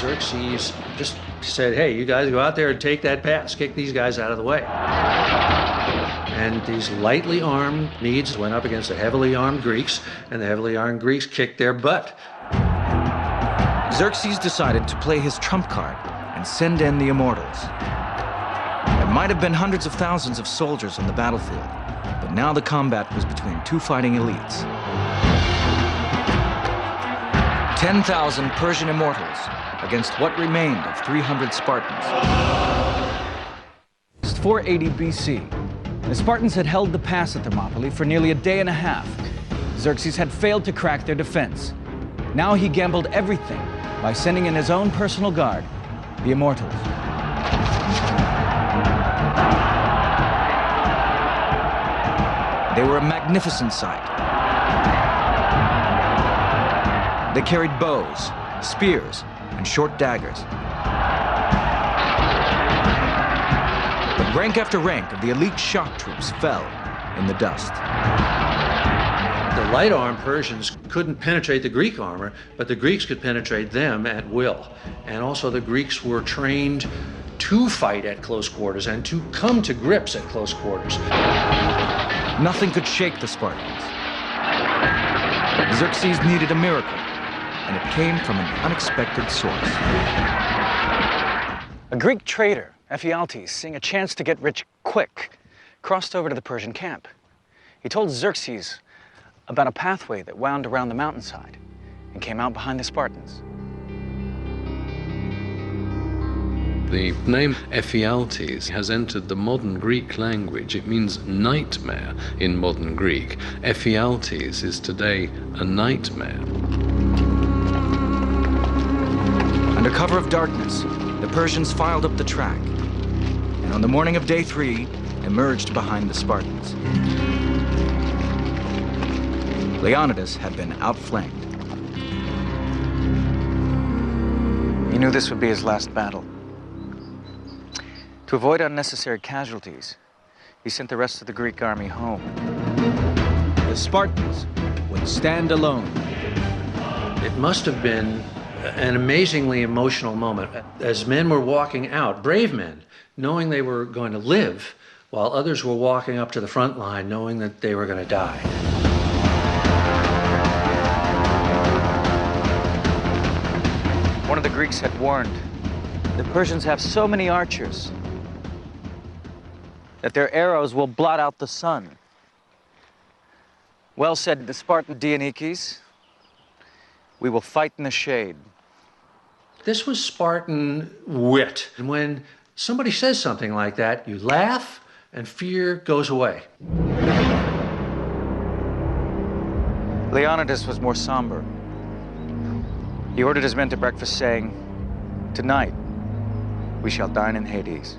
Xerxes just said, hey, you guys go out there and take that pass, kick these guys out of the way. And these lightly armed Medes went up against the heavily armed Greeks, and the heavily armed Greeks kicked their butt. Xerxes decided to play his trump card and send in the immortals. There might have been hundreds of thousands of soldiers on the battlefield, but now the combat was between two fighting elites. 10,000 Persian immortals against what remained of 300 Spartans. It's 480 BC. The Spartans had held the pass at Thermopylae for nearly a day and a half. Xerxes had failed to crack their defense. Now he gambled everything by sending in his own personal guard, the immortals. They were a magnificent sight. They carried bows, spears, and short daggers. But rank after rank of the elite shock troops fell in the dust. The light-armed Persians couldn't penetrate the Greek armor, but the Greeks could penetrate them at will. And also the Greeks were trained to fight at close quarters and to come to grips at close quarters. Nothing could shake the Spartans. Xerxes needed a miracle, and it came from an unexpected source. A Greek trader, Ephialtes, seeing a chance to get rich quick, crossed over to the Persian camp. He told Xerxes about a pathway that wound around the mountainside and came out behind the Spartans. The name Ephialtes has entered the modern Greek language. It means nightmare in modern Greek. Ephialtes is today a nightmare. Under cover of darkness, the Persians filed up the track, and on the morning of day 3, emerged behind the Spartans. Leonidas had been outflanked. He knew this would be his last battle. To avoid unnecessary casualties, he sent the rest of the Greek army home. The Spartans would stand alone. It must have been an amazingly emotional moment. As men were walking out, brave men, knowing they were going to live, while others were walking up to the front line, knowing that they were going to die. One of the Greeks had warned, the Persians have so many archers that their arrows will blot out the sun. Well said the Spartan Dionysus, we will fight in the shade. This was Spartan wit. And when somebody says something like that, you laugh and fear goes away. Leonidas was more somber. He ordered his men to breakfast, saying, "Tonight, we shall dine in Hades."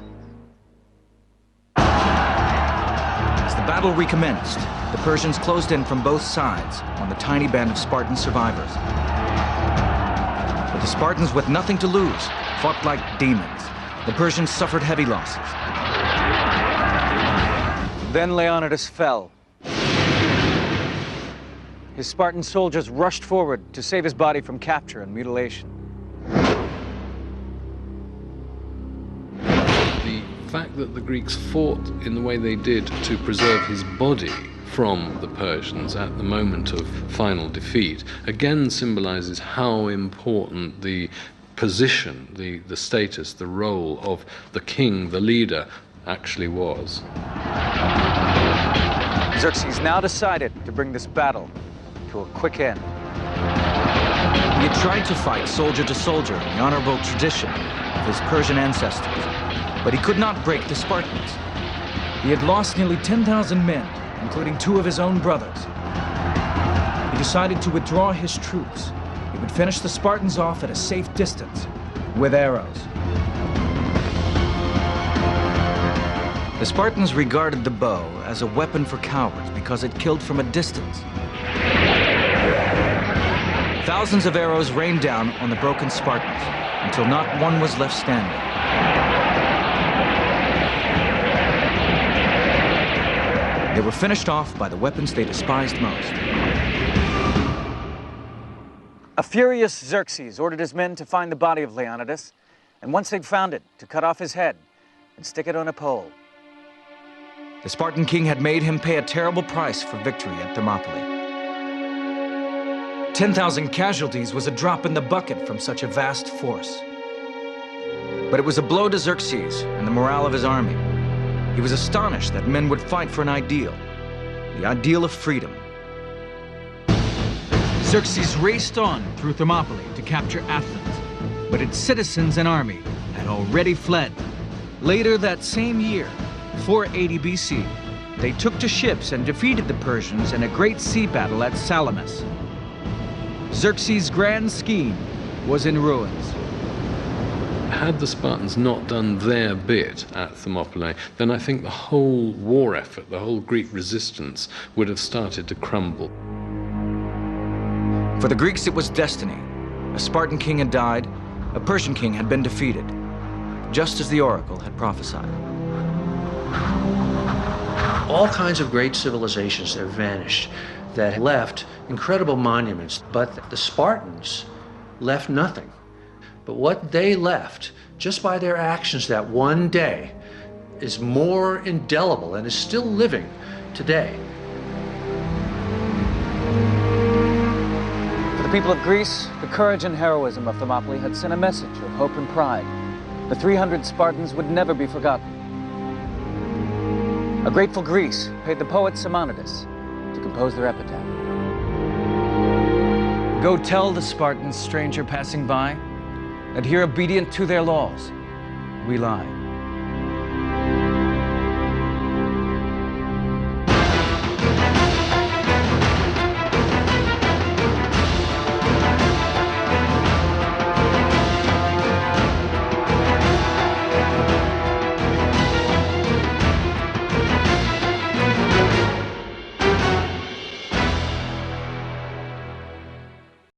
As the battle recommenced, the Persians closed in from both sides on the tiny band of Spartan survivors. But the Spartans, with nothing to lose, fought like demons. The Persians suffered heavy losses. Then Leonidas fell. His Spartan soldiers rushed forward to save his body from capture and mutilation. The fact that the Greeks fought in the way they did to preserve his body from the Persians at the moment of final defeat again symbolizes how important the position, the status, the role of the king, the leader, actually was. Xerxes now decided to bring this battle to a quick end. He had tried to fight soldier to soldier in the honorable tradition of his Persian ancestors, but he could not break the Spartans. He had lost nearly 10,000 men, including 2 of his own brothers. He decided to withdraw his troops. He would finish the Spartans off at a safe distance with arrows. The Spartans regarded the bow as a weapon for cowards because it killed from a distance. Thousands of arrows rained down on the broken Spartans until not one was left standing. They were finished off by the weapons they despised most. A furious Xerxes ordered his men to find the body of Leonidas, and once they'd found it, to cut off his head and stick it on a pole. The Spartan king had made him pay a terrible price for victory at Thermopylae. 10,000 casualties was a drop in the bucket from such a vast force. But it was a blow to Xerxes and the morale of his army. He was astonished that men would fight for an ideal, the ideal of freedom. Xerxes raced on through Thermopylae to capture Athens, but its citizens and army had already fled. Later that same year, 480 BC, they took to ships and defeated the Persians in a great sea battle at Salamis. Xerxes' grand scheme was in ruins. Had the Spartans not done their bit at Thermopylae, then I think the whole war effort, the whole Greek resistance, would have started to crumble. For the Greeks, it was destiny. A Spartan king had died, a Persian king had been defeated, just as the oracle had prophesied. All kinds of great civilizations have vanished that left incredible monuments, but the Spartans left nothing. But what they left, just by their actions that one day, is more indelible and is still living today. For the people of Greece, the courage and heroism of Thermopylae had sent a message of hope and pride. The 300 Spartans would never be forgotten. A grateful Greece paid the poet Simonides to compose their epitaph. Go tell the Spartans, stranger passing by, that here obedient to their laws, we lie.